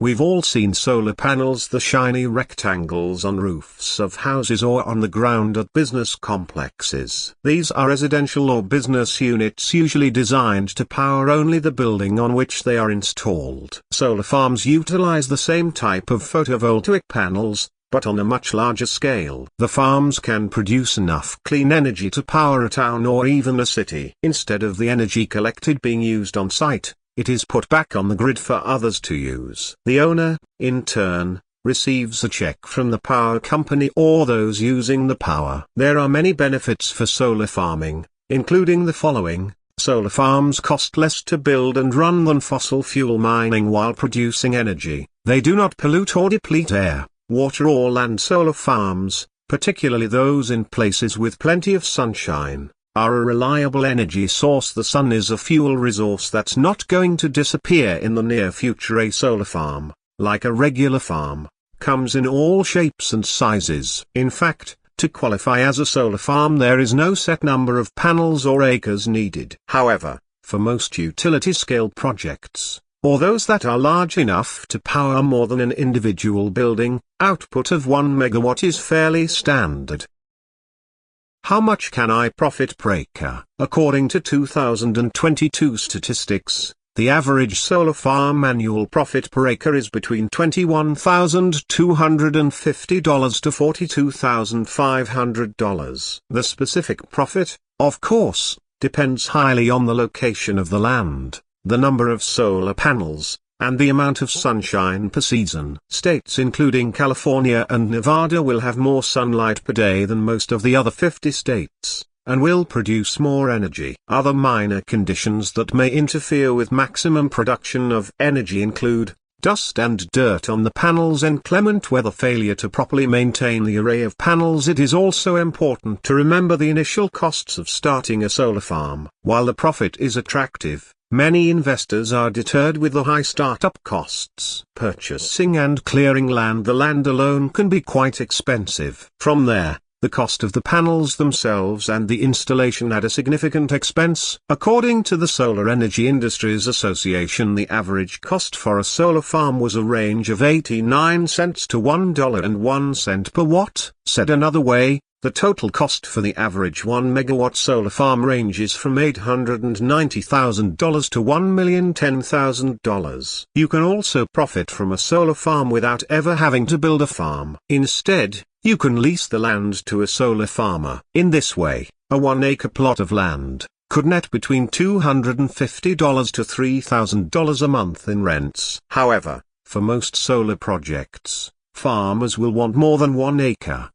We've all seen solar panels, the shiny rectangles on roofs of houses or on the ground at business complexes. These are residential or business units usually designed to power only the building on which they are installed. Solar farms utilize the same type of photovoltaic panels, but on a much larger scale. The farms can produce enough clean energy to power a town or even a city. Instead of the energy collected being used on site, it is put back on the grid for others to use. The owner, in turn, receives a check from the power company or those using the power. There are many benefits for solar farming, including the following. Solar farms cost less to build and run than fossil fuel mining while producing energy. They do not pollute or deplete air, water or land. Solar farms, particularly those in places with plenty of sunshine, are a reliable energy source. The sun is a fuel resource that's not going to disappear in the near future. A solar farm, like a regular farm, comes in all shapes and sizes. In fact, to qualify as a solar farm there is no set number of panels or acres needed. However, for most utility-scale projects, or those that are large enough to power more than an individual building, output of 1 megawatt is fairly standard. How much can I profit per acre? According to 2022 statistics, the average solar farm annual profit per acre is between $21,250 to $42,500. The specific profit, of course, depends highly on the location of the land, the number of solar panels, and the amount of sunshine per season. States including California and Nevada will have more sunlight per day than most of the other 50 states, and will produce more energy. Other minor conditions that may interfere with maximum production of energy include dust and dirt on the panels, inclement weather, failure to properly maintain the array of panels. It is also important to remember the initial costs of starting a solar farm. While the profit is attractive, many investors are deterred with the high startup costs. Purchasing and clearing land. The land alone can be quite expensive. From there, the cost of the panels themselves and the installation add a significant expense. According to the Solar Energy Industries Association, the average cost for a solar farm was a range of 89 cents to $1.01 per watt. Said another way, the total cost for the average 1 megawatt solar farm ranges from $890,000 to $1,010,000. You can also profit from a solar farm without ever having to build a farm. Instead, you can lease the land to a solar farmer. In this way, a 1-acre plot of land could net between $250 to $3,000 a month in rents. However, for most solar projects, farmers will want more than 1 acre.